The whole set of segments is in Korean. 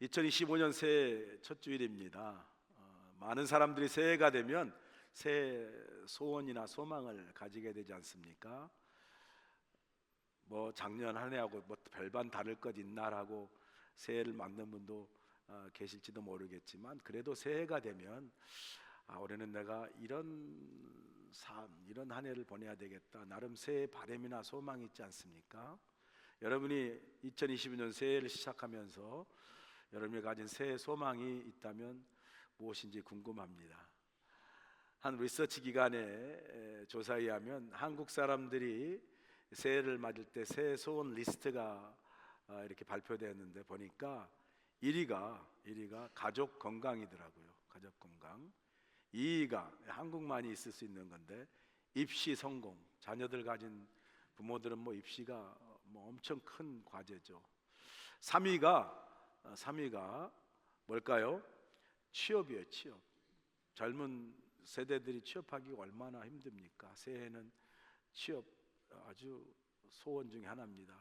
2025년 새해 첫 주일입니다. 많은 사람들이 새해가 되면 새해 소원이나 소망을 가지게 되지 않습니까? 뭐 작년 한 해하고 뭐 별반 다를 것 있나라고 새해를 맞는 분도 계실지도 모르겠지만, 그래도 새해가 되면 올해는 내가 이런 삶, 이런 한 해를 보내야 되겠다, 나름 새해 바람이나 소망이 있지 않습니까? 여러분이 2025년 새해를 시작하면서 여러분이 가진 새해 소망이 있다면 무엇인지 궁금합니다. 한 리서치 기관의 조사에 의하면 한국 사람들이 새해를 맞을 때 새해 소원 리스트가 이렇게 발표되었는데, 보니까 1위가 가족 건강이더라고요. 가족 건강. 2위가 한국만이 있을 수 있는 건데 입시 성공. 자녀들 가진 부모들은 뭐 입시가 뭐 엄청 큰 과제죠. 3위가 뭘까요? 취업이에요. 취업. 젊은 세대들이 취업하기 얼마나 힘듭니까? 새해에는 취업 아주 소원 중에 하나입니다.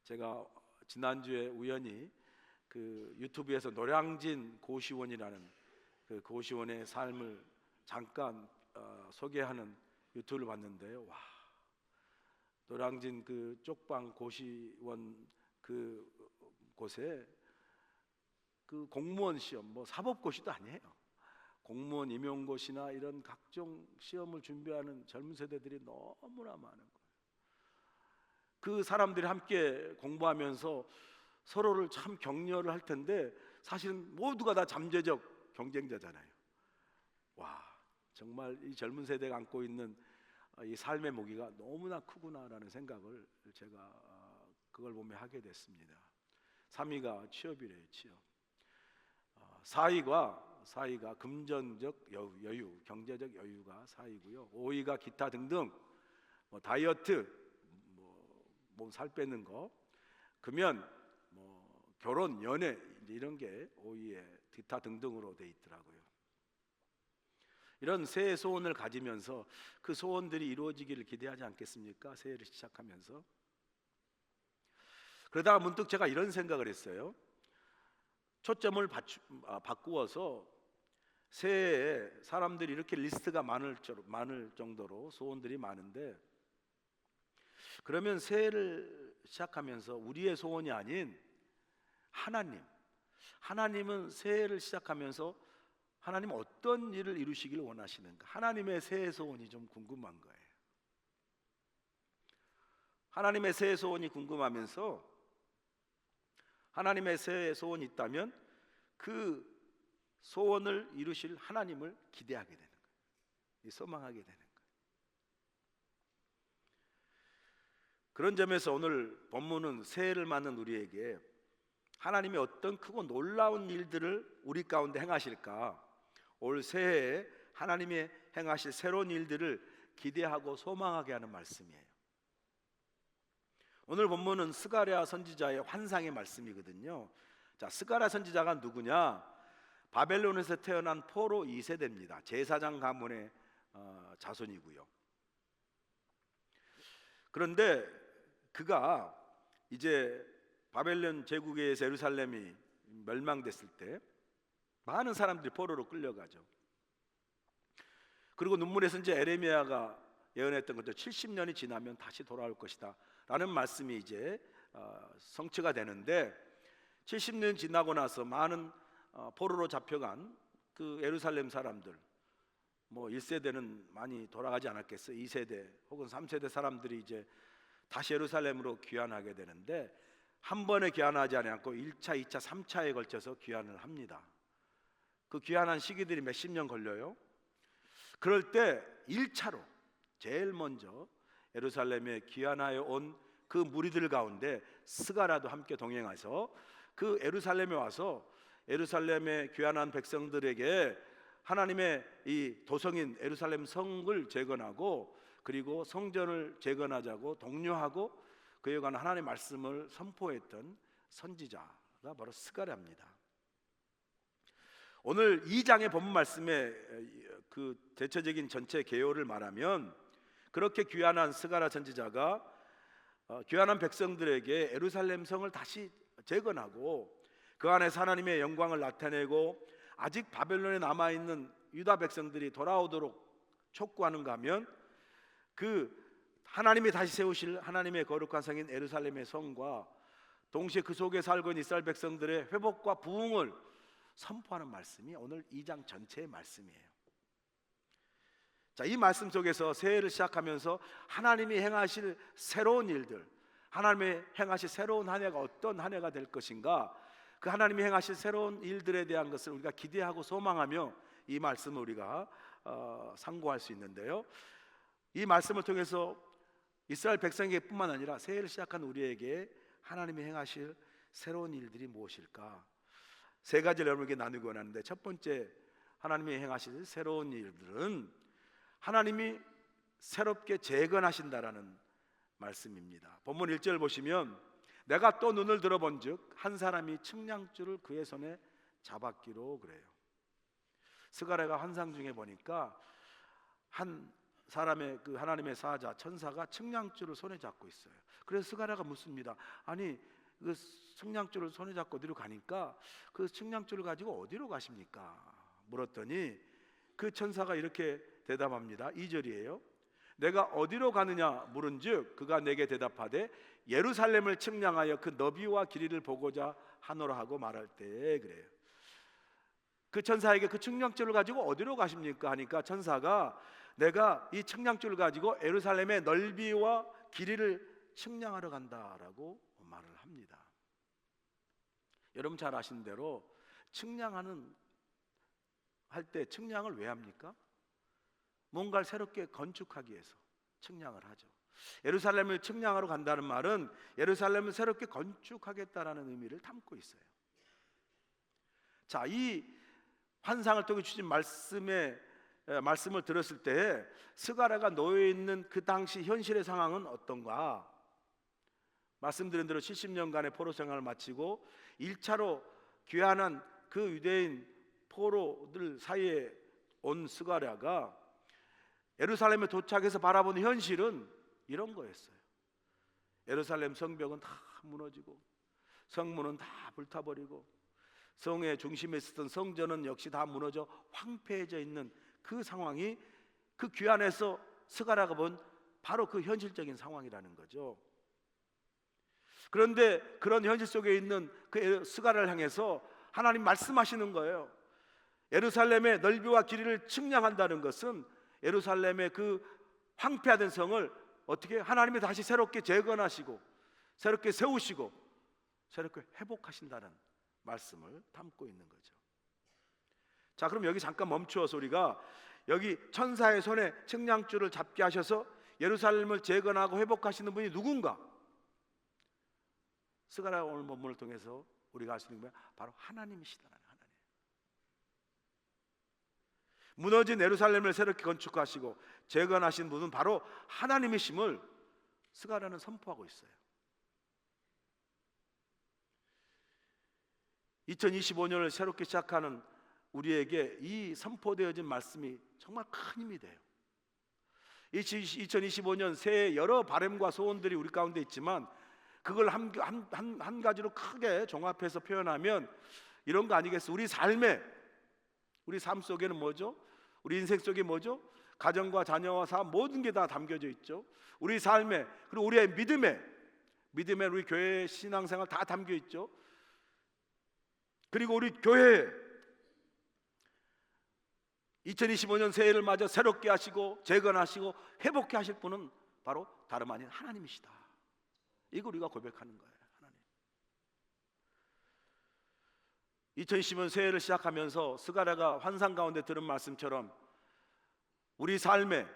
제가 지난주에 우연히 그 유튜브에서 노량진 고시원이라는 그 고시원의 삶을 잠깐 소개하는 유튜브를 봤는데요. 와, 노량진 그 쪽방 고시원 그 곳에 그 공무원 시험, 뭐 사법고시도 아니에요. 공무원 임용고시나 이런 각종 시험을 준비하는 젊은 세대들이 너무나 많은 거예요. 그 사람들이 함께 공부하면서 서로를 참 격려를 할 텐데, 사실은 모두가 다 잠재적 경쟁자잖아요. 와, 정말 이 젊은 세대가 안고 있는 이 삶의 무게가 너무나 크구나라는 생각을 제가 그걸 보며 하게 됐습니다. 3위가 취업이래요. 취업. 4위가 금전적 여유, 경제적 여유가 4위고요. 5위가 기타 등등, 뭐 다이어트, 몸 살 빼는 거, 금연, 뭐 결혼, 연애, 이런 게 5위에 기타 등등으로 돼 있더라고요. 이런 새해 소원을 가지면서 그 소원들이 이루어지기를 기대하지 않겠습니까? 새해를 시작하면서. 그러다가 문득 제가 이런 생각을 했어요. 초점을 바꾸어서 새해에 사람들이 이렇게 리스트가 많을 정도로 소원들이 많은데, 그러면 새해를 시작하면서 우리의 소원이 아닌 하나님은 새해를 시작하면서 하나님 어떤 일을 이루시기를 원하시는가? 하나님의 새해 소원이 좀 궁금한 거예요. 하나님의 새해 소원이 궁금하면서 하나님의 새해 소원이 있다면 그 소원을 이루실 하나님을 기대하게 되는 거예요. 소망하게 되는 거예요. 그런 점에서 오늘 본문은 새해를 맞는 우리에게 하나님이 어떤 크고 놀라운 일들을 우리 가운데 행하실까, 올 새해에 하나님이 행하실 새로운 일들을 기대하고 소망하게 하는 말씀이에요. 오늘 본문은 스가랴 선지자의 환상의 말씀이거든요. 자, 스가랴 선지자가 누구냐? 바벨론에서 태어난 포로 2세대입니다. 제사장 가문의 자손이고요. 그런데 그가 이제 바벨론 제국에 의해서 예루살렘이 멸망됐을 때 많은 사람들이 포로로 끌려가죠. 그리고 눈물의 선지자 에레미야가 예언했던 것도 70년이 지나면 다시 돌아올 것이다 라는 말씀이 이제 성취가 되는데, 70년 지나고 나서 많은 포로로 잡혀간 그 예루살렘 사람들, 뭐 1세대는 많이 돌아가지 않았겠어요. 2세대 혹은 3세대 사람들이 이제 다시 예루살렘으로 귀환하게 되는데, 한 번에 귀환하지 않고 1차, 2차, 3차에 걸쳐서 귀환을 합니다. 그 귀환한 시기들이 몇십 년 걸려요. 그럴 때 1차로 제일 먼저 예루살렘에 귀환하여 온 그 무리들 가운데 스가랴도 함께 동행해서 그 예루살렘에 와서 예루살렘에 귀환한 백성들에게 하나님의 이 도성인 예루살렘 성을 재건하고, 그리고 성전을 재건하자고 독려하고 그에 관한 하나님의 말씀을 선포했던 선지자가 바로 스가랴입니다. 오늘 2장의 본문 말씀의 그 대체적인 전체 개요를 말하면, 그렇게 귀환한 스가랴 선지자가 귀환한 백성들에게 예루살렘 성을 다시 재건하고 그 안에서 하나님의 영광을 나타내고 아직 바벨론에 남아있는 유다 백성들이 돌아오도록 촉구하는가 하면 그 하나님이 다시 세우실 하나님의 거룩한 성인 예루살렘의 성과 동시에 그 속에 살고 있는 이스라엘 백성들의 회복과 부흥을 선포하는 말씀이 오늘 2장 전체의 말씀이에요. 자, 이 말씀 속에서 새해를 시작하면서 하나님이 행하실 새로운 일들, 하나님이 행하실 새로운 한 해가 어떤 한 해가 될 것인가, 그 하나님이 행하실 새로운 일들에 대한 것을 우리가 기대하고 소망하며 이 말씀을 우리가 상고할 수 있는데요, 이 말씀을 통해서 이스라엘 백성에게뿐만 아니라 새해를 시작한 우리에게 하나님이 행하실 새로운 일들이 무엇일까? 세 가지를 여러분에게 나누기 원하는데, 첫 번째 하나님이 행하실 새로운 일들은 하나님이 새롭게 재건하신다라는 말씀입니다. 본문 1절 보시면 내가 또 눈을 들어본즉 한 사람이 측량줄을 그의 손에 잡았기로 그래요. 스가랴가 환상 중에 보니까 한 사람의 그 하나님의 사자 천사가 측량줄을 손에 잡고 있어요. 그래서 스가랴가 묻습니다. 아니 그 측량줄을 손에 잡고 어디로 가니까 그 측량줄을 가지고 어디로 가십니까? 물었더니 그 천사가 이렇게 대답합니다. 2절이에요. 내가 어디로 가느냐 물은즉 그가 내게 대답하되 예루살렘을 측량하여 그 너비와 길이를 보고자 하노라 하고 말할 때 그래요. 그 천사에게 그 측량줄을 가지고 어디로 가십니까? 하니까 천사가 내가 이 측량줄을 가지고 예루살렘의 넓이와 길이를 측량하러 간다라고 말을 합니다. 여러분 잘 아시는 대로 측량하는 할 때 측량을 왜 합니까? 뭔가를 새롭게 건축하기 위해서 측량을 하죠. 예루살렘을 측량하러 간다는 말은 예루살렘을 새롭게 건축하겠다라는 의미를 담고 있어요. 자, 이 환상을 통해 주신 말씀을 들었을 때 스가랴가 놓여 있는 그 당시 현실의 상황은 어떤가? 말씀드린 대로 70년간의 포로 생활을 마치고 1차로 귀환한 그 유대인 포로들 사이에 온 스가랴가 예루살렘에 도착해서 바라보는 현실은 이런 거였어요. 예루살렘 성벽은 다 무너지고 성문은 다 불타버리고 성의 중심에 있었던 성전은 역시 다 무너져 황폐해져 있는 그 상황이 그 귀환에서 스가랴가 본 바로 그 현실적인 상황이라는 거죠. 그런데 그런 현실 속에 있는 그 스가랴를 향해서 하나님 말씀하시는 거예요. 예루살렘의 넓이와 길이를 측량한다는 것은 예루살렘의 그 황폐화된 성을 어떻게 하나님이 다시 새롭게 재건하시고 새롭게 세우시고 새롭게 회복하신다는 말씀을 담고 있는 거죠. 자, 그럼 여기 잠깐 멈추어서 우리가 여기 천사의 손에 측량줄을 잡게 하셔서 예루살렘을 재건하고 회복하시는 분이 누군가? 스가랴 오늘 본문을 통해서 우리가 알 수 있는 건 바로 하나님이시다라는 하나님. 무너진 예루살렘을 새롭게 건축하시고 재건하신 분은 바로 하나님이심을 스가랴는 선포하고 있어요. 2025년을 새롭게 시작하는 우리에게 이 선포되어진 말씀이 정말 큰 힘이 돼요. 2025년 새해 여러 바람과 소원들이 우리 가운데 있지만 그걸 한 가지로 크게 종합해서 표현하면 이런 거 아니겠어요? 우리 삶 속에는 뭐죠? 우리 인생 속에 뭐죠? 가정과 자녀와 삶 모든 게 다 담겨져 있죠. 우리 삶에 그리고 우리의 믿음에 우리 교회 신앙생활 다 담겨 있죠. 그리고 우리 교회 2025년 새해를 맞아 새롭게 하시고 재건하시고 회복해 하실 분은 바로 다름 아닌 하나님이시다. 이거 우리가 고백하는 거예요. 하나님. 2025년 새해를 시작하면서 스가랴가 환상 가운데 들은 말씀처럼 우리 삶에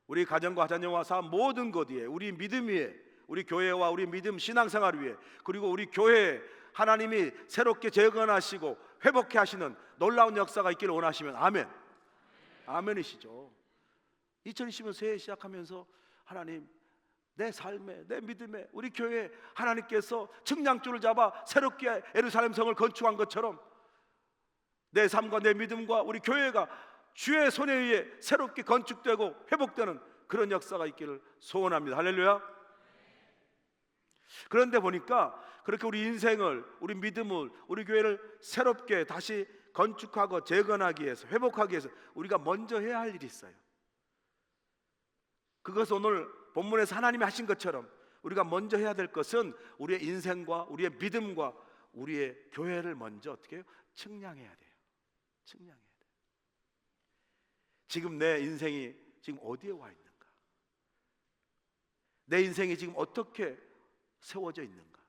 우리 가정과 자녀와 삶 모든 것 위에 우리 믿음 위에 우리 교회와 우리 믿음 신앙생활 위에 그리고 우리 교회에 하나님이 새롭게 재건하시고 회복해 하시는 놀라운 역사가 있기를 원하시면 아멘. 아멘이시죠. 2020년 새해 시작하면서 하나님 내 삶에 내 믿음에 우리 교회에 하나님께서 측량줄을 잡아 새롭게 예루살렘 성을 건축한 것처럼 내 삶과 내 믿음과 우리 교회가 주의 손에 의해 새롭게 건축되고 회복되는 그런 역사가 있기를 소원합니다. 할렐루야. 그런데 보니까 그렇게 우리 인생을, 우리 믿음을, 우리 교회를 새롭게 다시 건축하고 재건하기 위해서, 회복하기 위해서 우리가 먼저 해야 할 일이 있어요. 그것은 오늘 본문에서 하나님이 하신 것처럼 우리가 먼저 해야 될 것은 우리의 인생과 우리의 믿음과 우리의 교회를 먼저 어떻게 해요? 측량해야 돼요. 측량해야 돼요. 지금 내 인생이 지금 어디에 와 있는가? 내 인생이 지금 어떻게 세워져 있는가?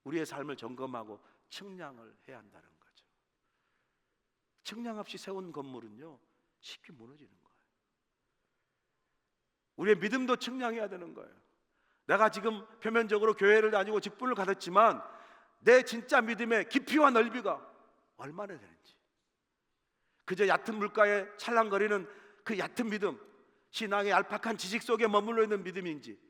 우리의 삶을 점검하고 측량을 해야 한다는 거죠. 측량 없이 세운 건물은요, 쉽게 무너지는 거예요. 우리의 믿음도 측량해야 되는 거예요. 내가 지금 표면적으로 교회를 다니고 직분을 가졌지만 내 진짜 믿음의 깊이와 넓이가 얼마나 되는지, 그저 얕은 물가에 찰랑거리는 그 얕은 믿음, 신앙의 얄팍한 지식 속에 머물러 있는 믿음인지,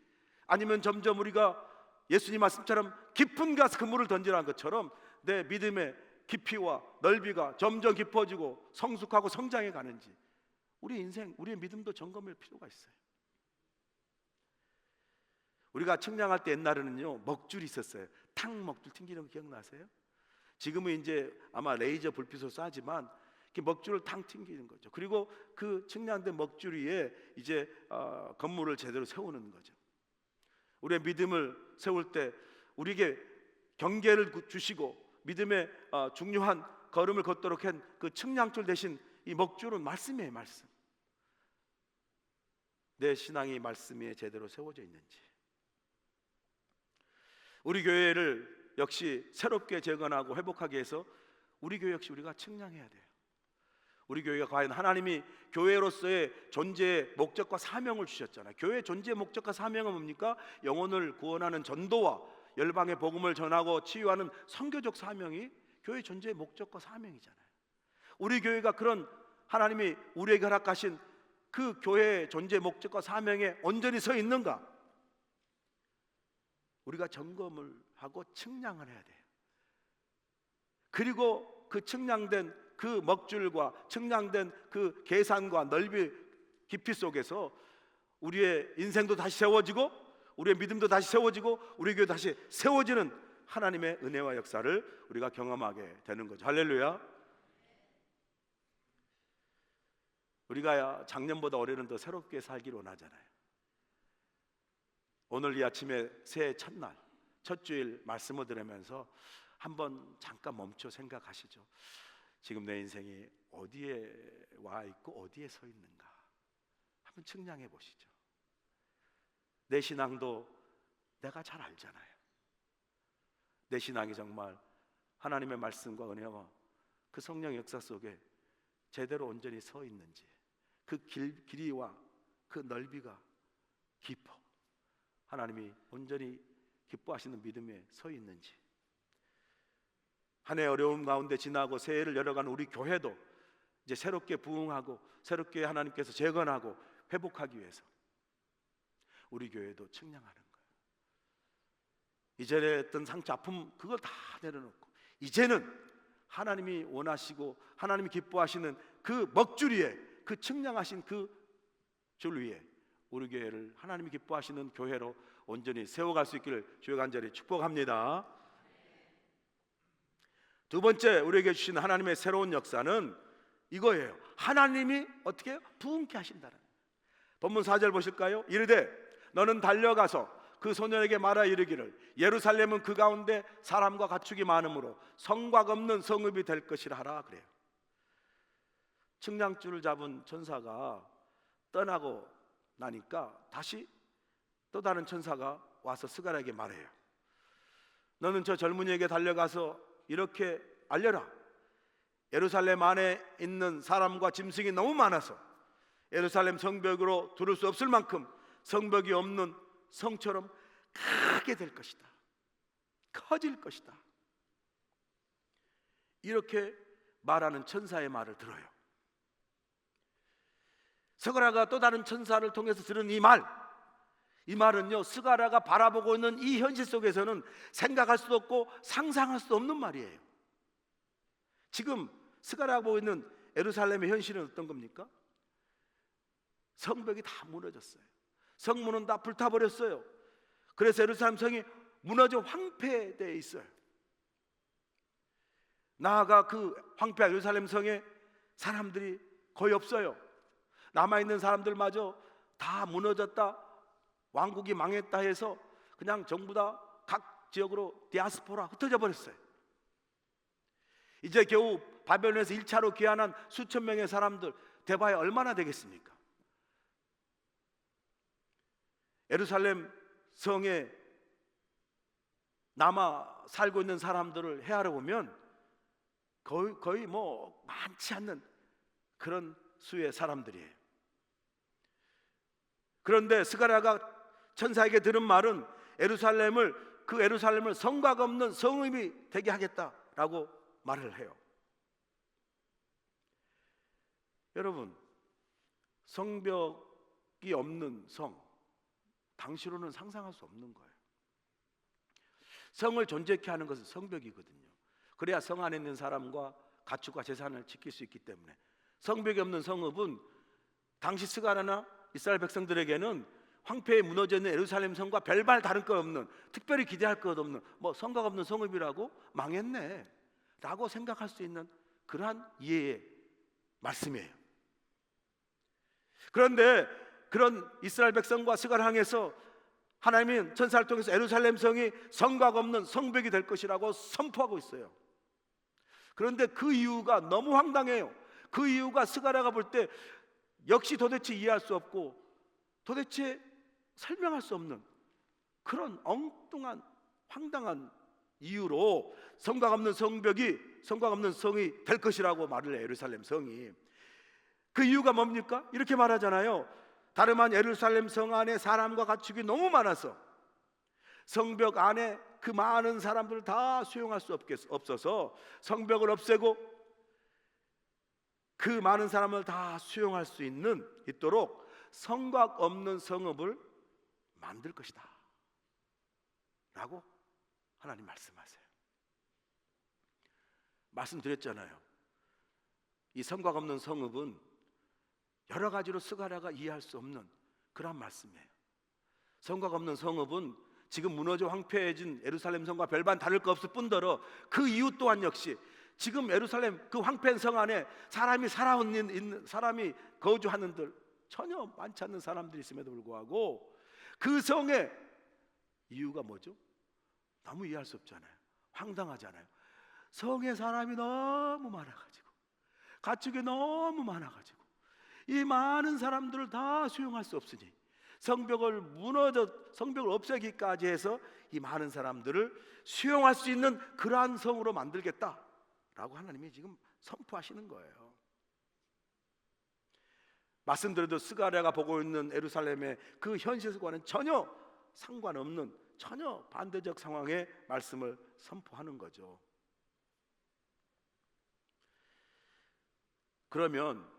아니면 점점 우리가 예수님 말씀처럼 깊은 가서 그물을 던지라는 것처럼 내 믿음의 깊이와 넓이가 점점 깊어지고 성숙하고 성장해 가는지, 우리 인생, 우리의 믿음도 점검할 필요가 있어요. 우리가 측량할 때 옛날에는요, 먹줄이 있었어요. 탕 먹줄 튕기는 거 기억나세요? 지금은 이제 아마 레이저 불빛으로 쏴지만 이렇게 먹줄을 탕 튕기는 거죠. 그리고 그 측량된 먹줄 위에 이제 건물을 제대로 세우는 거죠. 우리의 믿음을 세울 때 우리에게 경계를 주시고 믿음의 중요한 걸음을 걷도록 한 그 측량줄 대신 이 먹줄은 말씀이에요. 말씀. 내 신앙이 말씀 위에 제대로 세워져 있는지, 우리 교회를 역시 새롭게 재건하고 회복하기 위해서 우리 교회 역시 우리가 측량해야 돼요. 우리 교회가 과연 하나님이 교회로서의 존재의 목적과 사명을 주셨잖아요. 교회의 존재의 목적과 사명은 뭡니까? 영혼을 구원하는 전도와 열방의 복음을 전하고 치유하는 선교적 사명이 교회의 존재의 목적과 사명이잖아요. 우리 교회가 그런 하나님이 우리에게 허락하신 그 교회의 존재의 목적과 사명에 온전히 서 있는가? 우리가 점검을 하고 측량을 해야 돼요. 그리고 그 측량된 그 먹줄과 측량된 그 계산과 넓이 깊이 속에서 우리의 인생도 다시 세워지고 우리의 믿음도 다시 세워지고 우리 교회 다시 세워지는 하나님의 은혜와 역사를 우리가 경험하게 되는 거죠. 할렐루야. 우리가 작년보다 올해는 더 새롭게 살기를 원하잖아요. 오늘 이 아침에 새해 첫날, 첫 주일 말씀을 들으면서 한번 잠깐 멈춰 생각하시죠. 지금 내 인생이 어디에 와 있고 어디에 서 있는가 한번 측량해 보시죠. 내 신앙도 내가 잘 알잖아요. 내 신앙이 정말 하나님의 말씀과 은혜와 그 성령 역사 속에 제대로 온전히 서 있는지, 그 길이와 그 넓이가 깊어 하나님이 온전히 기뻐하시는 믿음에 서 있는지, 한 해 어려움 가운데 지나고 새해를 열어가는 우리 교회도 이제 새롭게 부흥하고 새롭게 하나님께서 재건하고 회복하기 위해서 우리 교회도 측량하는 거예요. 이전에 했던 상처, 아픔 그걸 다 내려놓고 이제는 하나님이 원하시고 하나님이 기뻐하시는 그 먹줄 위에, 그 측량하신 그 줄 위에 우리 교회를 하나님이 기뻐하시는 교회로 온전히 세워갈 수 있기를 주여 간절히 축복합니다. 두 번째 우리에게 주신 하나님의 새로운 역사는 이거예요. 하나님이 어떻게 해요? 부흥케 하신다는. 본문 4절 보실까요? 이르되 너는 달려가서 그 소년에게 말하 이르기를 예루살렘은 그 가운데 사람과 가축이 많으므로 성곽 없는 성읍이 될 것이라 하라 그래요. 측량줄을 잡은 천사가 떠나고 나니까 다시 또 다른 천사가 와서 스가랴에게 말해요. 너는 저 젊은이에게 달려가서 이렇게 알려라. 예루살렘 안에 있는 사람과 짐승이 너무 많아서 예루살렘 성벽으로 두를 수 없을 만큼 성벽이 없는 성처럼 크게 될 것이다. 커질 것이다. 이렇게 말하는 천사의 말을 들어요. 스가랴가 또 다른 천사를 통해서 들은 이 말은요, 스가랴가 바라보고 있는 이 현실 속에서는 생각할 수도 없고 상상할 수도 없는 말이에요. 지금 스가랴가 보고 있는 예루살렘의 현실은 어떤 겁니까? 성벽이 다 무너졌어요. 성문은 다 불타버렸어요. 그래서 예루살렘 성이 무너져 황폐되어 있어요. 나아가 그 황폐한 예루살렘 성에 사람들이 거의 없어요. 남아있는 사람들마저 다 무너졌다, 왕국이 망했다 해서 그냥 전부 다 각 지역으로 디아스포라 흩어져 버렸어요. 이제 겨우 바벨론에서 1차로 귀환한 수천 명의 사람들 대봐야 얼마나 되겠습니까? 예루살렘 성에 남아 살고 있는 사람들을 헤아려 보면 거의 뭐 많지 않는 그런 수의 사람들이에요. 그런데 스가랴가 천사에게 들은 말은 그 예루살렘을 성곽 없는 성읍이 되게 하겠다라고 말을 해요. 여러분, 성벽이 없는 성, 당시로는 상상할 수 없는 거예요. 성을 존재케 하는 것은 성벽이거든요. 그래야 성 안에 있는 사람과 가축과 재산을 지킬 수 있기 때문에. 성벽이 없는 성읍은 당시 스가랴나 이스라엘 백성들에게는 황폐에 무너져 있는 예루살렘 성과 별반 다른 것 없는, 특별히 기대할 것 없는 뭐 성곽 없는 성읍이라고 망했네 라고 생각할 수 있는 그러한 이해의 말씀이에요. 그런데 그런 이스라엘 백성과 스가랴를 향해서 하나님은 천사를 통해서 예루살렘 성이 성곽 없는 성벽이 될 것이라고 선포하고 있어요. 그런데 그 이유가 너무 황당해요. 그 이유가 스가랴가 볼 때 역시 도대체 이해할 수 없고 도대체 설명할 수 없는 그런 엉뚱한 황당한 이유로 성곽 없는 성이 될 것이라고 말을 해요. 예루살렘 성이. 그 이유가 뭡니까? 이렇게 말하잖아요. 다름 아닌 예루살렘 성 안에 사람과 가축이 너무 많아서 성벽 안에 그 많은 사람들을 다 수용할 수 없어서 성벽을 없애고 그 많은 사람을 다 수용할 수 있도록 성곽 없는 성읍을 만들 것이다 라고 하나님 말씀하세요. 말씀드렸잖아요. 이 성곽 없는 성읍은 여러 가지로 스가랴가 이해할 수 없는 그런 말씀이에요. 성곽 없는 성읍은 지금 무너져 황폐해진 예루살렘 성과 별반 다를 것 없을 뿐더러 그 이유 또한 역시 지금 예루살렘 그 황폐한 성 안에 사람이 거주하는들 전혀 많지 않는 사람들이 있음에도 불구하고 그 성의 이유가 뭐죠? 너무 이해할 수 없잖아요. 황당하잖아요. 성에 사람이 너무 많아가지고 가축이 너무 많아가지고 이 많은 사람들을 다 수용할 수 없으니 성벽을 없애기까지 해서 이 많은 사람들을 수용할 수 있는 그러한 성으로 만들겠다라고 하나님이 지금 선포하시는 거예요. 말씀드려도 스가랴가 보고 있는 예루살렘의 그 현실과는 전혀 상관없는 전혀 반대적 상황의 말씀을 선포하는 거죠. 그러면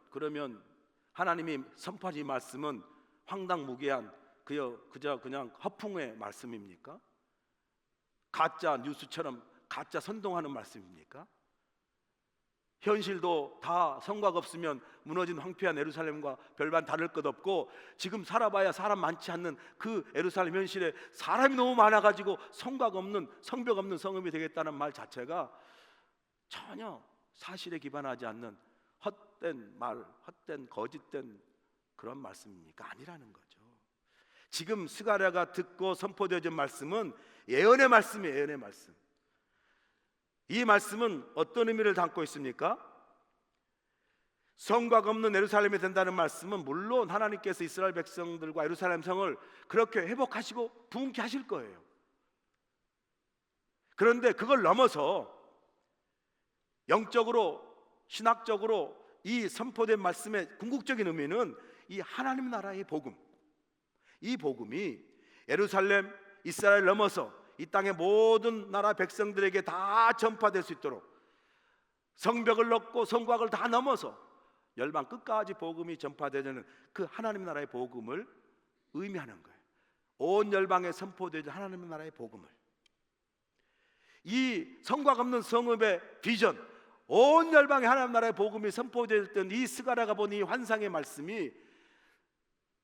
하나님이 선포하신 이 말씀은 황당무계한 그저 그냥 허풍의 말씀입니까? 가짜 뉴스처럼 가짜 선동하는 말씀입니까? 현실도 다 성곽 없으면 무너진 황폐한 예루살렘과 별반 다를 것 없고 지금 살아봐야 사람 많지 않는 그 예루살렘 현실에 사람이 너무 많아가지고 성벽 없는 성읍이 되겠다는 말 자체가 전혀 사실에 기반하지 않는 헛된 거짓된 그런 말씀입니까? 아니라는 거죠. 지금 스가랴가 듣고 선포되어진 말씀은 예언의 말씀이에요. 예언의 말씀. 이 말씀은 어떤 의미를 담고 있습니까? 성곽 없는 예루살렘이 된다는 말씀은 물론 하나님께서 이스라엘 백성들과 예루살렘 성을 그렇게 회복하시고 부흥케 하실 거예요. 그런데 그걸 넘어서 영적으로 신학적으로 이 선포된 말씀의 궁극적인 의미는 이 하나님 나라의 복음, 이 복음이 예루살렘, 이스라엘 넘어서 이 땅의 모든 나라 백성들에게 다 전파될 수 있도록 성벽을 넘고 성곽을 다 넘어서 열방 끝까지 복음이 전파되는 그 하나님 나라의 복음을 의미하는 거예요. 온 열방에 선포되는 하나님 나라의 복음을. 이 성곽 없는 성읍의 비전, 온 열방에 하나님 나라의 복음이 선포될 이 스가랴가 본 이 환상의 말씀이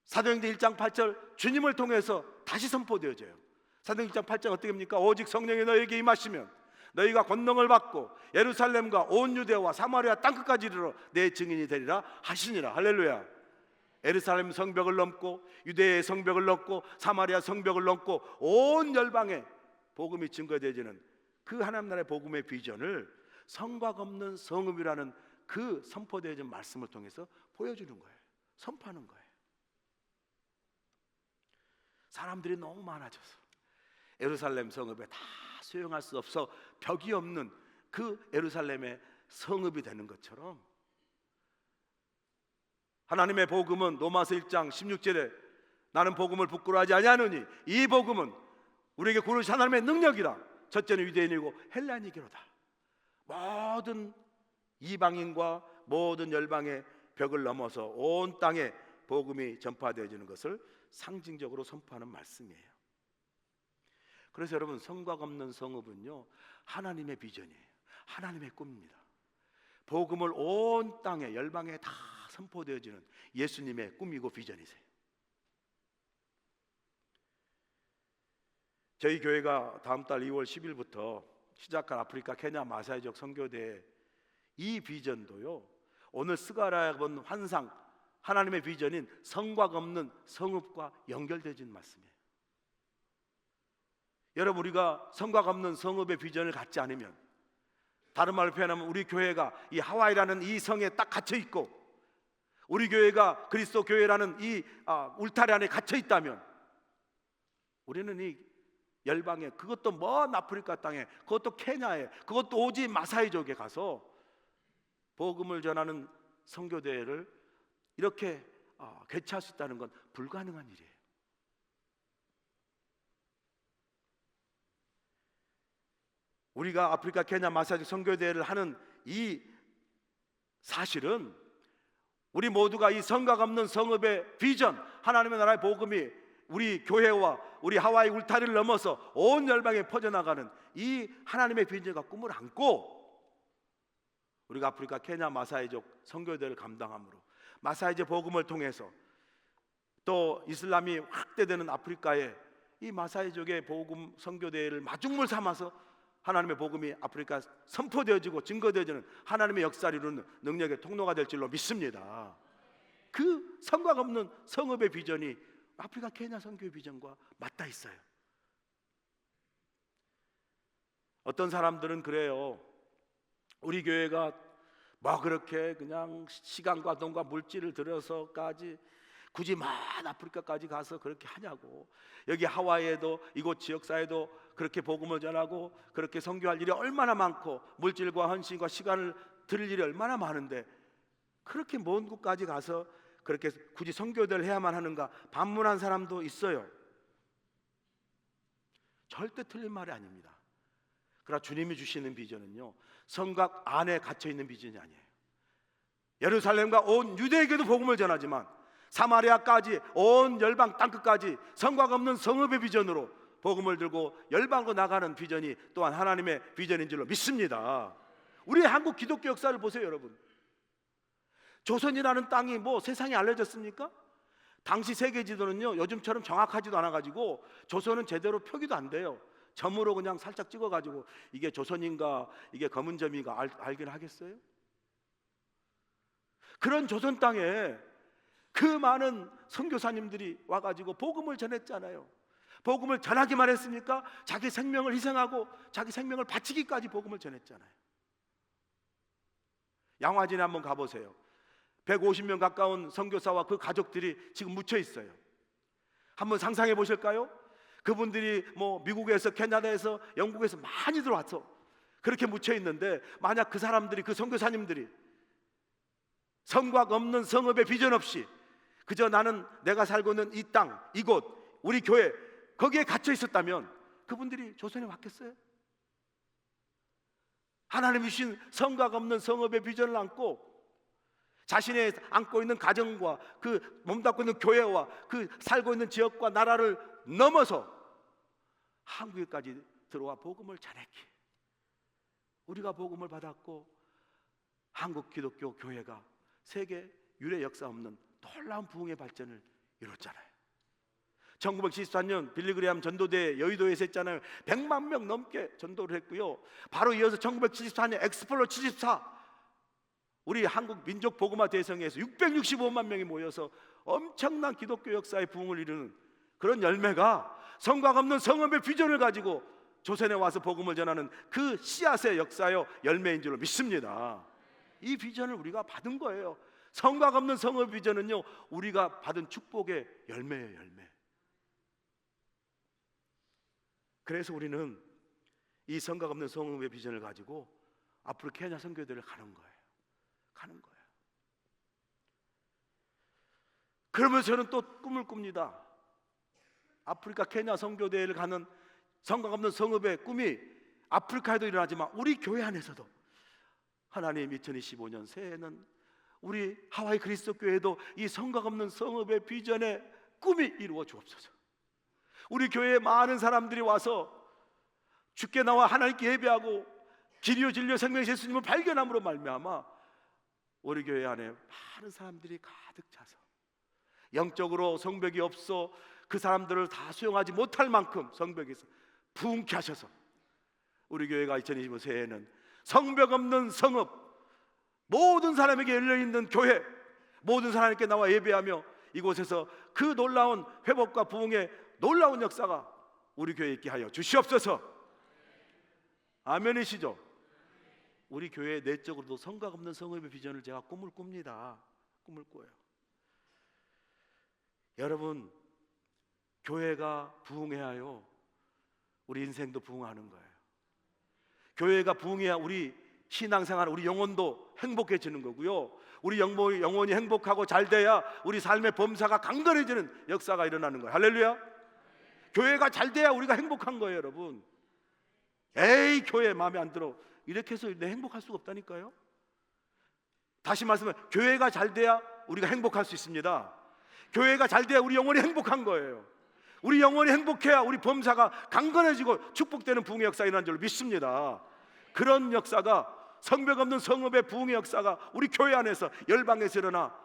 사도행전 1장 8절 주님을 통해서 다시 선포되어져요. 사도행전 1장 8장 어떻게 합니까? 오직 성령이 너에게 임하시면 너희가 권능을 받고 예루살렘과 온 유대와 사마리아 땅끝까지 이르러 내 증인이 되리라 하시니라. 할렐루야. 예루살렘 성벽을 넘고 유대의 성벽을 넘고 사마리아 성벽을 넘고 온 열방에 복음이 증거되어지는 그 하나님 나라의 복음의 비전을 성곽 없는 성읍이라는 그 선포되어진 말씀을 통해서 보여주는 거예요. 선포하는 거예요. 사람들이 너무 많아져서 예루살렘 성읍에 다 수용할 수 없어 벽이 없는 그 예루살렘의 성읍이 되는 것처럼 하나님의 복음은 로마서 1장 16절에 나는 복음을 부끄러워하지 아니하노니 이 복음은 우리에게 구원이신 하나님의 능력이라. 첫째는 유대인이고 헬라인이기로다. 모든 이방인과 모든 열방의 벽을 넘어서 온 땅에 복음이 전파되어지는 것을 상징적으로 선포하는 말씀이에요. 그래서 여러분, 성곽 없는 성읍은요 하나님의 비전이에요. 하나님의 꿈입니다. 복음을 온 땅에 열방에 다 선포되어지는 예수님의 꿈이고 비전이세요. 저희 교회가 다음 달 2월 10일부터 시작한 아프리카 케냐 마사이족 선교대 이 비전도요 오늘 스가랴가 본 환상 하나님의 비전인 성곽 없는 성읍과 연결되어진 말씀이에요. 여러분, 우리가 성곽 없는 성읍의 비전을 갖지 않으면, 다른 말로 표현하면 우리 교회가 이 하와이라는 이 성에 딱 갇혀 있고 우리 교회가 그리스도 교회라는 이 울타리 안에 갇혀 있다면 우리는 이 열방에, 그것도 먼 아프리카 땅에, 그것도 케냐에, 그것도 오지 마사이족에 가서 복음을 전하는 선교대회를 이렇게 개최할 수 있다는 건 불가능한 일이에요. 우리가 아프리카 케냐 마사이족 선교대회를 하는 이 사실은 우리 모두가 이 성곽 없는 성읍의 비전, 하나님의 나라의 복음이 우리 교회와 우리 하와이 울타리를 넘어서 온 열방에 퍼져나가는 이 하나님의 비전과 꿈을 안고 우리가 아프리카 케냐 마사이족 선교대를 감당함으로 마사이족 복음을 통해서 또 이슬람이 확대되는 아프리카에 이 마사이족의 복음 선교대를 마중물 삼아서 하나님의 복음이 아프리카 선포되어지고 증거되어지는 하나님의 역사를 이루는 능력의 통로가 될 줄로 믿습니다. 그 성곽 없는 성읍의 비전이 아프리카 케냐 선교의 비전과 맞닿아 있어요. 어떤 사람들은 그래요. 우리 교회가 뭐 그렇게 그냥 시간과 돈과 물질을 들여서까지 굳이 먼 아프리카까지 가서 그렇게 하냐고. 여기 하와이에도 이곳 지역사회도 그렇게 복음을 전하고 그렇게 선교할 일이 얼마나 많고 물질과 헌신과 시간을 들일 일이 얼마나 많은데 그렇게 먼 곳까지 가서 그렇게 굳이 선교대를 해야만 하는가 반문한 사람도 있어요. 절대 틀린 말이 아닙니다. 그러나 주님이 주시는 비전은요 성곽 안에 갇혀있는 비전이 아니에요. 예루살렘과 온 유대에게도 복음을 전하지만 사마리아까지 온 열방 땅끝까지 성곽 없는 성읍의 비전으로 복음을 들고 열방으로 나가는 비전이 또한 하나님의 비전인 줄로 믿습니다. 우리 한국 기독교 역사를 보세요. 여러분, 조선이라는 땅이 뭐 세상에 알려졌습니까? 당시 세계 지도는요 요즘처럼 정확하지도 않아가지고 조선은 제대로 표기도 안 돼요. 점으로 그냥 살짝 찍어가지고 이게 조선인가 이게 검은 점인가 알긴 하겠어요? 그런 조선 땅에 그 많은 선교사님들이 와가지고 복음을 전했잖아요. 복음을 전하기만 했습니까? 자기 생명을 희생하고 자기 생명을 바치기까지 복음을 전했잖아요. 양화진에 한번 가보세요. 150명 가까운 선교사와 그 가족들이 지금 묻혀 있어요. 한번 상상해 보실까요? 그분들이 뭐 미국에서 캐나다에서 영국에서 많이 들어와서 그렇게 묻혀 있는데 만약 그 사람들이, 그 선교사님들이 성곽 없는 성읍의 비전 없이 그저 나는 내가 살고 있는 이 땅, 이곳, 우리 교회 거기에 갇혀 있었다면 그분들이 조선에 왔겠어요? 하나님이 주신 성곽 없는 성읍의 비전을 안고 자신의 안고 있는 가정과 그 몸담고 있는 교회와 그 살고 있는 지역과 나라를 넘어서 한국에까지 들어와 복음을 전했기에 우리가 복음을 받았고 한국 기독교 교회가 세계 유례 역사 없는 놀라운 부흥의 발전을 이뤘잖아요. 1974년 빌리그레암 전도대 여의도에서 했잖아요. 100만 명 넘게 전도를 했고요. 바로 이어서 1974년 엑스플로 74, 우리 한국 민족 복음화 대성회에서 665만 명이 모여서 엄청난 기독교 역사의 부흥을 이루는 그런 열매가 성곽 없는 성읍의 비전을 가지고 조선에 와서 복음을 전하는 그 씨앗의 역사요 열매인 줄로 믿습니다. 이 비전을 우리가 받은 거예요. 성곽 없는 성읍 비전은요, 우리가 받은 축복의 열매예요, 열매. 그래서 우리는 이 성곽 없는 성읍의 비전을 가지고 앞으로 케냐 선교대를 가는 거예요. 그러면서 저는 또 꿈을 꿉니다. 아프리카 케냐 선교대회를 가는 성곽 없는 성읍의 꿈이 아프리카에도 일어나지만 우리 교회 안에서도 하나님 2025년 새해에는 우리 하와이 그리스도 교회도 이 성곽 없는 성읍의 비전의 꿈이 이루어 주옵소서. 우리 교회에 많은 사람들이 와서 주께 나와 하나님께 예배하고 길이요 진리요 생명의 예수님을 발견함으로 말미암아 우리 교회 안에 많은 사람들이 가득 차서 영적으로 성벽이 없어 그 사람들을 다 수용하지 못할 만큼 성벽에서 부흥케 하셔서 우리 교회가 2025 새해에는 성벽 없는 성읍, 모든 사람에게 열려있는 교회, 모든 사람에게 나와 예배하며 이곳에서 그 놀라운 회복과 부흥의 놀라운 역사가 우리 교회에 있게 하여 주시옵소서. 아멘이시죠? 우리 교회 내적으로도 성곽 없는 성읍의 비전을 제가 꿈을 꿉니다. 꿈을 꿔요. 여러분, 교회가 부흥해야요 우리 인생도 부흥하는 거예요. 교회가 부흥해야 우리 신앙생활, 우리 영혼도 행복해지는 거고요. 우리 영혼이 행복하고 잘 돼야 우리 삶의 범사가 강건해지는 역사가 일어나는 거예요. 할렐루야. 교회가 잘 돼야 우리가 행복한 거예요, 여러분. 에이, 교회 마음에 안 들어, 이렇게 해서 내 행복할 수가 없다니까요. 다시 말씀해, 교회가 잘 돼야 우리가 행복할 수 있습니다. 교회가 잘 돼야 우리 영혼이 행복한 거예요. 우리 영혼이 행복해야 우리 범사가 강건해지고 축복되는 부흥의 역사가 일어난 줄 믿습니다. 그런 역사가, 성벽 없는 성읍의 부흥의 역사가 우리 교회 안에서 열방에서 일어나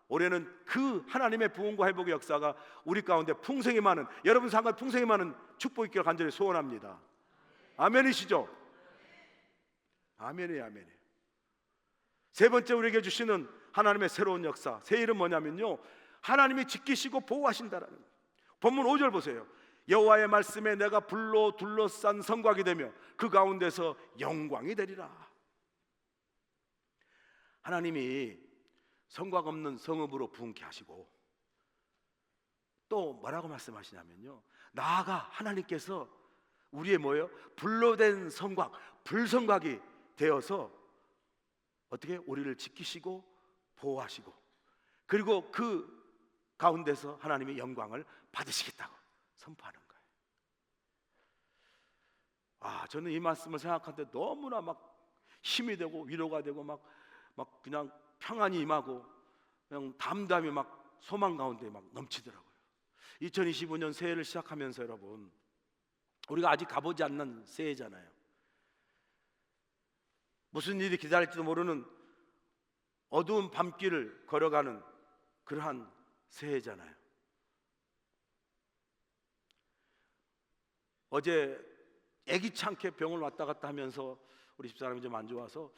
올해는 그 하나님의 부흥과 회복의 역사가 우리 가운데 풍성히 많은, 여러분 상관 풍성히 많은 축복 있기를 간절히 소원합니다. 아멘이시죠? 아멘이에요, 아멘이에요. 세 번째 우리에게 주시는 하나님의 새로운 역사, 새 일은 뭐냐면요, 하나님이 지키시고 보호하신다라는 거예요. 본문 5절 보세요. 여호와의 말씀에 내가 불로 둘러싼 성곽이 되며 그 가운데서 영광이 되리라. 하나님이 성곽 없는 성읍으로 부흥케 하시고 또 뭐라고 말씀하시냐면요, 나아가 하나님께서 우리의 뭐예요? 불로 된 성곽, 불성곽이 되어서 어떻게 우리를 지키시고 보호하시고 그리고 그 가운데서 하나님의 영광을 받으시겠다고 선포하는 거예요. 저는 이 말씀을 생각할 때 너무나 막 힘이 되고 위로가 되고 막 그냥 평안이 임하고 그냥 담담히 막 소망 가운데 막 넘치더라고요. 2025년 새해를 시작하면서 여러분, 우리가 아직 가보지 않는 새해잖아요. 무슨 일이 기다릴지도 모르는 어두운 밤길을 걸어가는 그러한 새해잖아요. 어제 애기치 않게 병을 왔다 갔다 하면서 우리 집사람이 좀 안 좋아서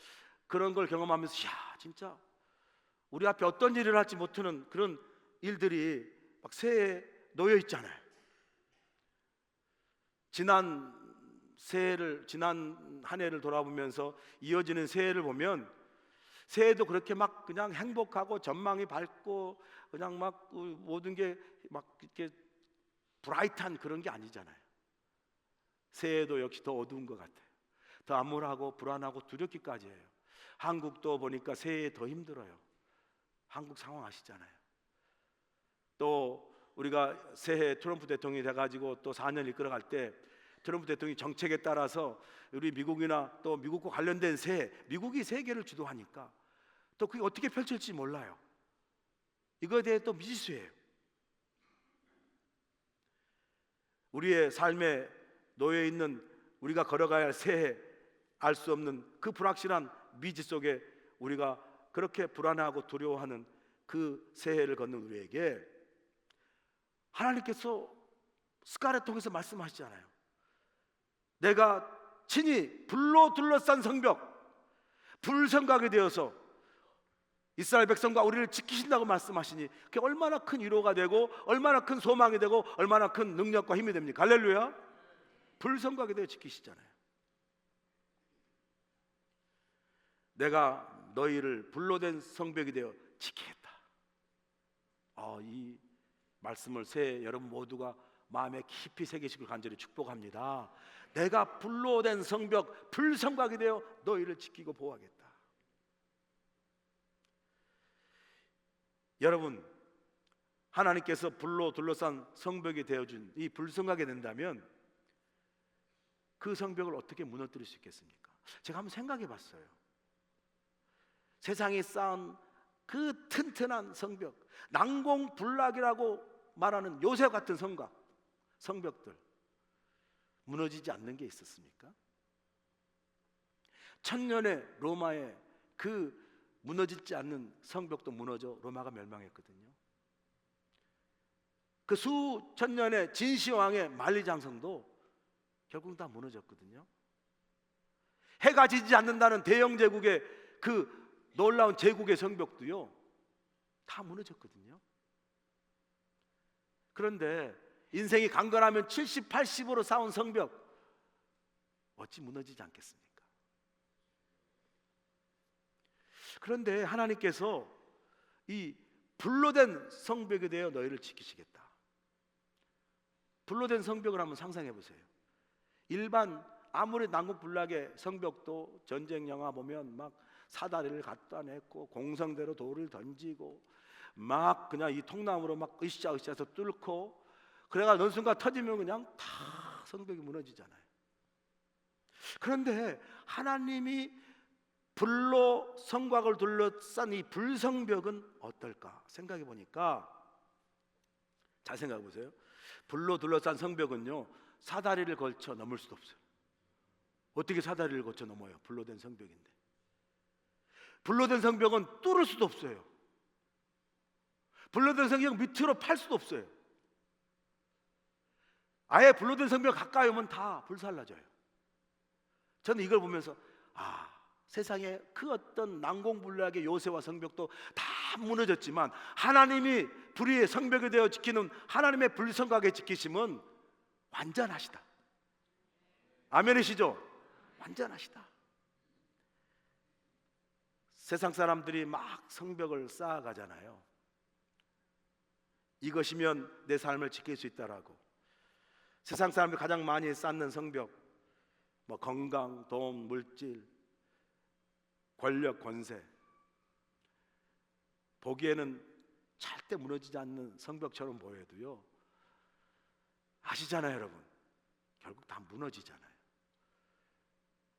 그런 걸 경험하면서, 야, 진짜 우리 앞에 어떤 일을 할지 못하는 그런 일들이 막 새해에 놓여 있잖아요. 지난 한 해를 돌아보면서 이어지는 새해를 보면 새해도 그렇게 막 그냥 행복하고 전망이 밝고 그냥 막 모든 게 막 이렇게 브라이트한 그런 게 아니잖아요. 새해도 역시 더 어두운 것 같아요. 더 암울하고 불안하고 두렵기까지 해요. 한국도 보니까 새해에 더 힘들어요. 한국 상황 아시잖아요. 또 우리가 새해 트럼프 대통령이 돼가지고 또 4년 이끌어갈 때 트럼프 대통령이 정책에 따라서 우리 미국이나 또 미국과 관련된 새해, 미국이 세계를 주도하니까 또 그게 어떻게 펼칠지 몰라요. 이거에 대해 또 미지수예요. 우리의 삶에 놓여 있는 우리가 걸어가야 할 새해, 알 수 없는 그 불확실한 미지 속에 우리가 그렇게 불안해하고 두려워하는 그 새해를 걷는 우리에게 하나님께서 스가랴 통해서 말씀하시잖아요. 내가 친히 불로 둘러싼 성벽, 불성각이 되어서 이스라엘 백성과 우리를 지키신다고 말씀하시니 그게 얼마나 큰 위로가 되고 얼마나 큰 소망이 되고 얼마나 큰 능력과 힘이 됩니까? 할렐루야. 불성각이 되어 지키시잖아요. 내가 너희를 불로 된 성벽이 되어 지키겠다. 이 말씀을 새해 여러분 모두가 마음에 깊이 새기시길 간절히 축복합니다. 내가 불로 된 성벽, 불성각이 되어 너희를 지키고 보호하겠다. 여러분, 하나님께서 불로 둘러싼 성벽이 되어준 이 불성각이 된다면 그 성벽을 어떻게 무너뜨릴 수 있겠습니까? 제가 한번 생각해 봤어요. 세상에 쌓은 그 튼튼한 성벽, 난공불락이라고 말하는 요새 같은 성벽들 무너지지 않는 게 있었습니까? 천년의 로마의 그 무너지지 않는 성벽도 무너져 로마가 멸망했거든요. 그 수천 년의 진시황의 만리장성도 결국 다 무너졌거든요. 해가 지지 않는다는 대영 제국의 그 놀라운 제국의 성벽도요 다 무너졌거든요. 그런데 인생이 강건하면 70, 80으로 쌓은 성벽 어찌 무너지지 않겠습니까? 그런데 하나님께서 이 불로 된 성벽에 대해 너희를 지키시겠다. 불로 된 성벽을 한번 상상해 보세요. 일반 아무리 난공불락의 성벽도 전쟁 영화 보면 막 사다리를 갖다 냈고 공성대로 돌을 던지고 막 그냥 이 통나무로 막 으쌰으쌰해서 뚫고 그래가 어느 순간 터지면 그냥 다 성벽이 무너지잖아요. 그런데 하나님이 불로 성곽을 둘러싼 이 불성벽은 어떨까 생각해 보니까, 잘 생각해 보세요. 불로 둘러싼 성벽은요 사다리를 걸쳐 넘을 수도 없어요. 어떻게 사다리를 걸쳐 넘어요? 불로 된 성벽인데. 불로 된 성벽은 뚫을 수도 없어요. 불로 된 성벽 밑으로 팔 수도 없어요. 아예 불로 된 성벽 가까이 오면 다 불살라져요. 저는 이걸 보면서 세상에 그 어떤 난공불락의 요새와 성벽도 다 무너졌지만 하나님이 불의의 성벽이 되어 지키는 하나님의 불성각에 지키심은 완전하시다. 아멘이시죠? 완전하시다. 세상 사람들이 막 성벽을 쌓아가잖아요. 이것이면 내 삶을 지킬 수 있다라고. 세상 사람들이 가장 많이 쌓는 성벽, 뭐 건강, 돈, 물질, 권력, 권세, 보기에는 절대 무너지지 않는 성벽처럼 보여도요 아시잖아요 여러분, 결국 다 무너지잖아요.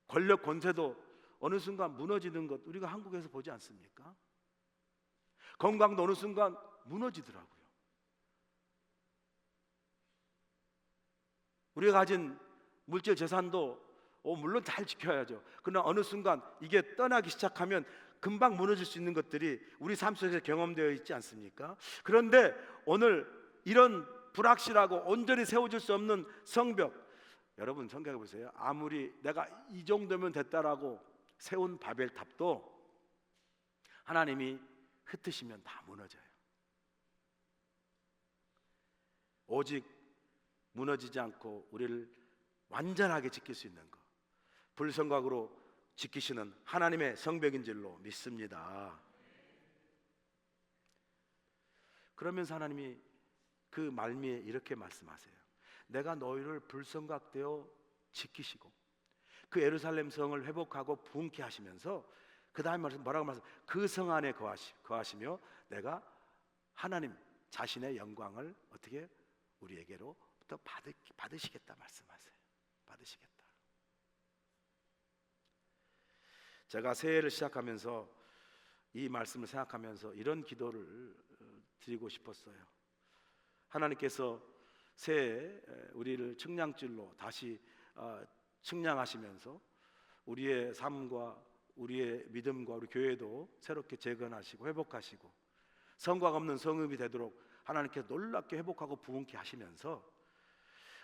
권력, 권세도 어느 순간 무너지는 것 우리가 한국에서 보지 않습니까? 건강도 어느 순간 무너지더라고요. 우리가 가진 물질 재산도 물론 잘 지켜야죠. 그러나 어느 순간 이게 떠나기 시작하면 금방 무너질 수 있는 것들이 우리 삶 속에서 경험되어 있지 않습니까? 그런데 오늘 이런 불확실하고 온전히 세워질 수 없는 성벽, 여러분 생각해 보세요. 아무리 내가 이 정도면 됐다라고 세운 바벨탑도 하나님이 흩으시면 다 무너져요. 오직 무너지지 않고 우리를 완전하게 지킬 수 있는 것, 불성각으로 지키시는 하나님의 성벽인 줄로 믿습니다. 그러면서 하나님이 그 말미에 이렇게 말씀하세요. 내가 너희를 불성각되어 지키시고 그 예루살렘 성을 회복하고 부흥케 하시면서 그 다음 말씀 뭐라고 말씀? 그 성 안에 거하시며 내가 하나님 자신의 영광을 어떻게 우리에게로부터 받으시겠다 말씀하세요. 받으시겠다. 제가 새해를 시작하면서 이 말씀을 생각하면서 이런 기도를 드리고 싶었어요. 하나님께서 새해 우리를 측량줄로 다시 측량하시면서 우리의 삶과 우리의 믿음과 우리 교회도 새롭게 재건하시고 회복하시고 성곽 없는 성읍이 되도록 하나님께서 놀랍게 회복하고 부흥케 하시면서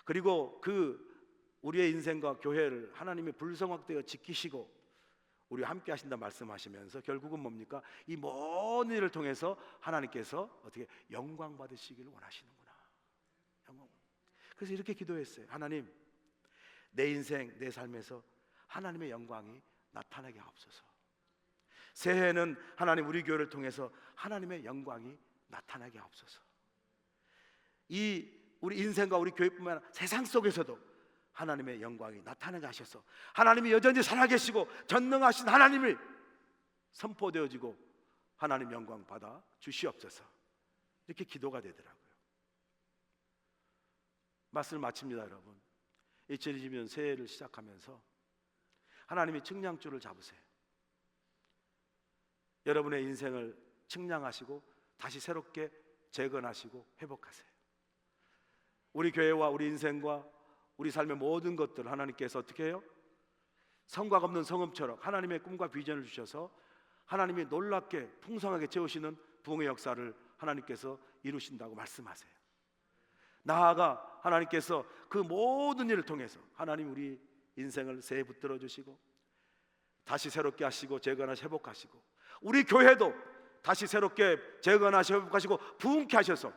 그리고 우리의 인생과 교회를 하나님의 불성확되어 지키시고 우리와 함께 하신다 말씀하시면서 결국은 뭡니까? 이 모든 일을 통해서 하나님께서 어떻게 영광 받으시기를 원하시는구나. 그래서 이렇게 기도했어요. 하나님, 내 인생, 내 삶에서 하나님의 영광이 나타나게 하옵소서. 새해에는 하나님 우리 교회를 통해서 하나님의 영광이 나타나게 하옵소서. 우리 인생과 우리 교회뿐만 아니라 세상 속에서도 하나님의 영광이 나타나게 하셔서 하나님이 여전히 살아계시고 전능하신 하나님이 선포되어지고 하나님 영광 받아 주시옵소서. 이렇게 기도가 되더라고요. 말씀을 마칩니다. 여러분, 2020년 새해를 시작하면서 하나님이 측량줄을 잡으세요. 여러분의 인생을 측량하시고 다시 새롭게 재건하시고 회복하세요. 우리 교회와 우리 인생과 우리 삶의 모든 것들을 하나님께서 어떻게 해요? 성곽 없는 성읍처럼 하나님의 꿈과 비전을 주셔서 하나님이 놀랍게 풍성하게 채우시는 부흥의 역사를 하나님께서 이루신다고 말씀하세요. 나아가 하나님께서 그 모든 일을 통해서 하나님 우리 인생을 새해 붙들어 주시고 다시 새롭게 하시고 재건하시고 회복하시고 우리 교회도 다시 새롭게 재건하시고 회복하시고 부흥케 하셔서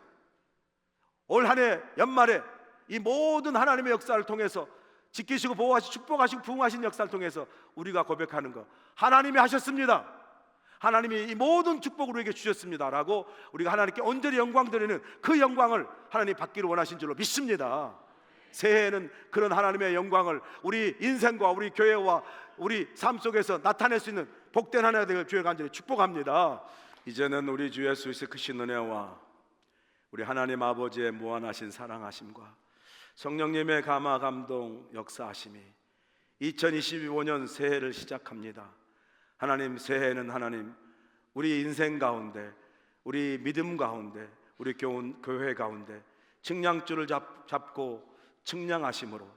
올 한 해 연말에 이 모든 하나님의 역사를 통해서 지키시고 보호하시고 축복하시고 부흥하신 역사를 통해서 우리가 고백하는 것, 하나님이 하셨습니다. 하나님이 이 모든 축복을 우리에게 주셨습니다 라고 우리가 하나님께 온전히 영광 드리는 그 영광을 하나님이 받기를 원하신 줄로 믿습니다. 새해에는 그런 하나님의 영광을 우리 인생과 우리 교회와 우리 삶 속에서 나타낼 수 있는 복된 한 해가 되길 주의 간절히 축복합니다. 이제는 우리 주 예수 그리스도의 크신 은혜와 우리 하나님 아버지의 무한하신 사랑하심과 성령님의 감화 감동 역사하심이 2025년 새해를 시작합니다. 하나님, 새해는 하나님 우리 인생 가운데, 우리 믿음 가운데, 우리 교회 가운데 측량줄을 잡고 측량하심으로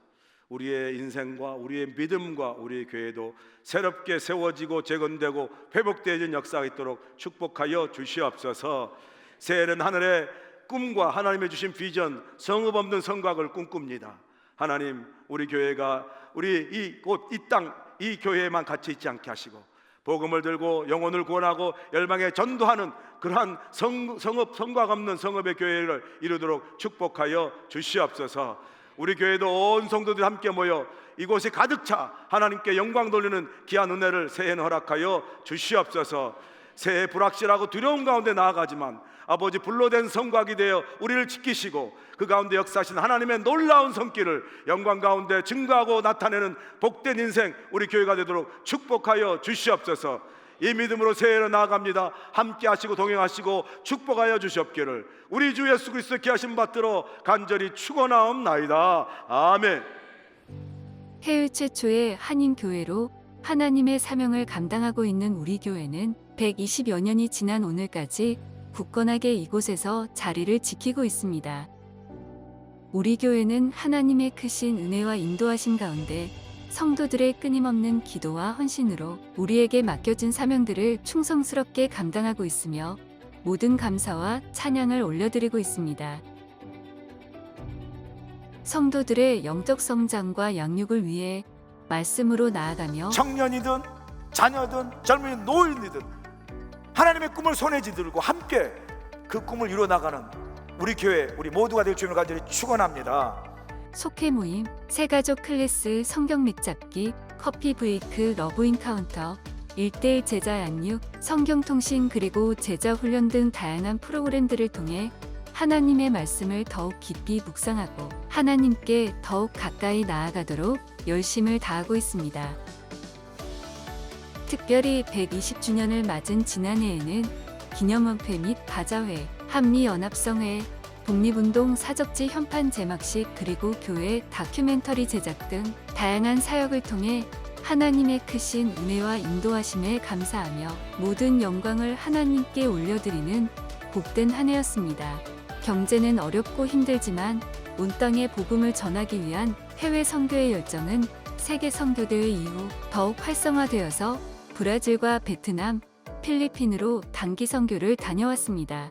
우리의 인생과 우리의 믿음과 우리의 교회도 새롭게 세워지고 재건되고 회복되어진 역사가 있도록 축복하여 주시옵소서. 새해는 하늘의 꿈과 하나님의 주신 비전, 성읍 없는 성곽을 꿈꿉니다. 하나님, 우리 교회가 우리 이 땅 이 교회에만 갇혀 있지 않게 하시고 복음을 들고 영혼을 구원하고 열방에 전도하는 그러한 성읍, 성곽 없는 성읍의 교회를 이루도록 축복하여 주시옵소서. 우리 교회도 온 성도들이 함께 모여 이곳이 가득 차 하나님께 영광 돌리는 귀한 은혜를 새해는 허락하여 주시옵소서. 새해 불확실하고 두려움 가운데 나아가지만 아버지 불로 된 성곽이 되어 우리를 지키시고 그 가운데 역사하신 하나님의 놀라운 손길을 영광 가운데 증거하고 나타내는 복된 인생 우리 교회가 되도록 축복하여 주시옵소서. 이 믿음으로 새해로 나아갑니다. 함께 하시고 동행하시고 축복하여 주시옵기를 우리 주 예수 그리스도의 귀하신 받들어 간절히 축원하옵나이다. 아멘. 해외 최초의 한인교회로 하나님의 사명을 감당하고 있는 우리 교회는 120여 년이 지난 오늘까지 굳건하게 이곳에서 자리를 지키고 있습니다. 우리 교회는 하나님의 크신 은혜와 인도하심 가운데 성도들의 끊임없는 기도와 헌신으로 우리에게 맡겨진 사명들을 충성스럽게 감당하고 있으며 모든 감사와 찬양을 올려드리고 있습니다. 성도들의 영적 성장과 양육을 위해 말씀으로 나아가며 청년이든 자녀든 젊은이 노인이든 하나님의 꿈을 손에 쥐들고 함께 그 꿈을 이루어나가는 우리 교회 우리 모두가 될 주님을 간절히 축원합니다. 속회 모임, 새가족 클래스, 성경 믹잡기, 커피 브레이크, 러브 인카운터, 1:1 제자 양육, 성경 통신 그리고 제자 훈련 등 다양한 프로그램들을 통해 하나님의 말씀을 더욱 깊이 묵상하고 하나님께 더욱 가까이 나아가도록 열심을 다하고 있습니다. 특별히 120주년을 맞은 지난해에는 기념원회 및 바자회, 한미연합성회, 독립운동 사적지 현판 제막식 그리고 교회 다큐멘터리 제작 등 다양한 사역을 통해 하나님의 크신 은혜와 인도하심에 감사하며 모든 영광을 하나님께 올려드리는 복된 한 해였습니다. 경제는 어렵고 힘들지만 온 땅에 복음을 전하기 위한 해외 선교의 열정은 세계 선교대회 이후 더욱 활성화되어서 브라질과 베트남, 필리핀으로 단기 선교를 다녀왔습니다.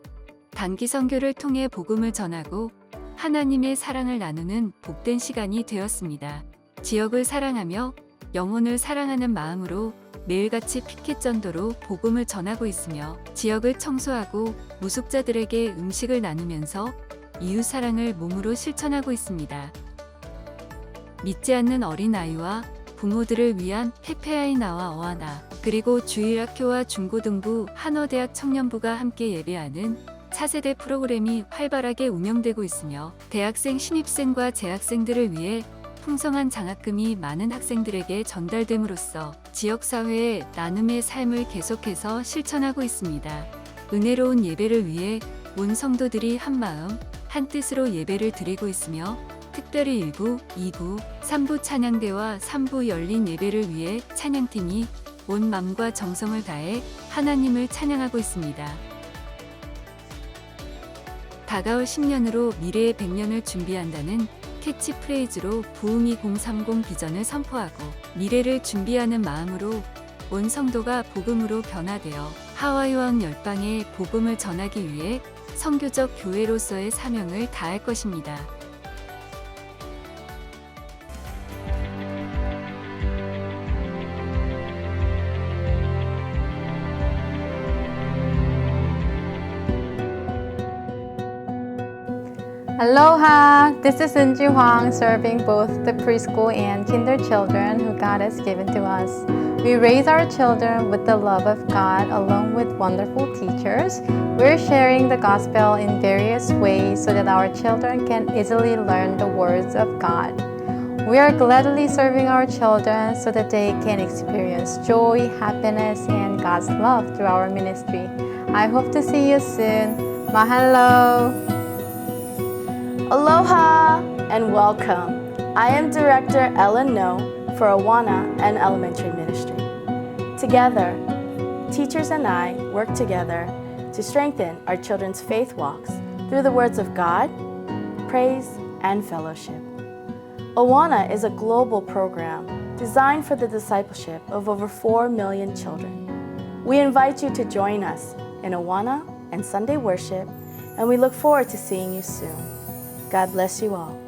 단기 선교를 통해 복음을 전하고 하나님의 사랑을 나누는 복된 시간이 되었습니다. 지역을 사랑하며 영혼을 사랑하는 마음으로 매일같이 피켓 전도로 복음을 전하고 있으며 지역을 청소하고 무숙자들에게 음식을 나누면서 이웃 사랑을 몸으로 실천하고 있습니다. 믿지 않는 어린아이와 부모들을 위한 페페아이나와 어하나 그리고 주일학교와 중고등부 한어대학 청년부가 함께 예배하는 차세대 프로그램이 활발하게 운영되고 있으며 대학생 신입생과 재학생들을 위해 풍성한 장학금이 많은 학생들에게 전달됨으로써 지역사회의 나눔의 삶을 계속해서 실천하고 있습니다. 은혜로운 예배를 위해 온 성도들이 한마음 한뜻으로 예배를 드리고 있으며 특별히 1부, 2부, 3부 찬양대와 3부 열린 예배를 위해 찬양팀이 온 마음과 정성을 다해 하나님을 찬양하고 있습니다. 다가올 10년으로 미래의 100년을 준비한다는 캐치프레이즈로 부흥 2030 비전을 선포하고 미래를 준비하는 마음으로 온 성도가 복음으로 변화되어 하와이와 열방에 복음을 전하기 위해 선교적 교회로서의 사명을 다할 것입니다. Aloha! This is Inju Huang serving both the preschool and kinder children who God has given to us. We raise our children with the love of God along with wonderful teachers. We're sharing the gospel in various ways so that our children can easily learn the words of God. We are gladly serving our children so that they can experience joy, happiness, and God's love through our ministry. I hope to see you soon. Mahalo! Aloha and welcome. I am Director Ellen No for Awana and Elementary Ministry. Together, teachers and I work together to strengthen our children's faith walks through the words of God, praise, and fellowship. Awana is a global program designed for the discipleship of over 4 million children. We invite you to join us in Awana and Sunday worship, and we look forward to seeing you soon. God bless you all.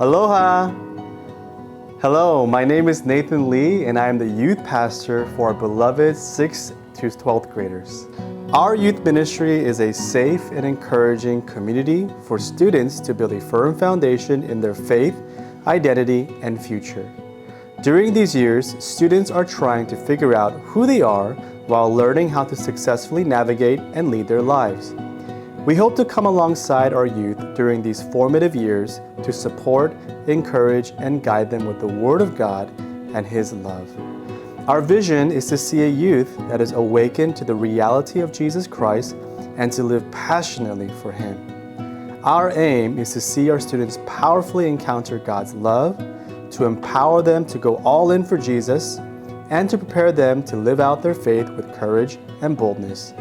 Aloha! Hello, my name is Nathan Lee and I am the youth pastor for our beloved 6th to 12th graders. Our youth ministry is a safe and encouraging community for students to build a firm foundation in their faith, identity, and future. During these years, students are trying to figure out who they are while learning how to successfully navigate and lead their lives. We hope to come alongside our youth during these formative years to support, encourage, and guide them with the Word of God and His love. Our vision is to see a youth that is awakened to the reality of Jesus Christ and to live passionately for Him. Our aim is to see our students powerfully encounter God's love, to empower them to go all in for Jesus, and to prepare them to live out their faith with courage and boldness.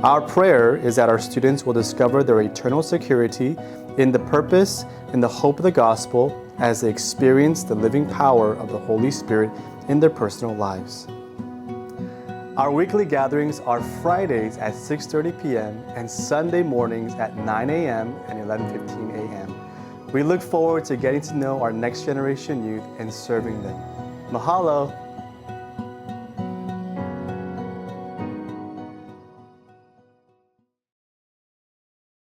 Our prayer is that our students will discover their eternal security in the purpose and the hope of the gospel as they experience the living power of the Holy Spirit in their personal lives. Our weekly gatherings are Fridays at 6:30 p.m. and Sunday mornings at 9 a.m. and 11:15 a.m. We look forward to getting to know our next generation youth and serving them. Mahalo!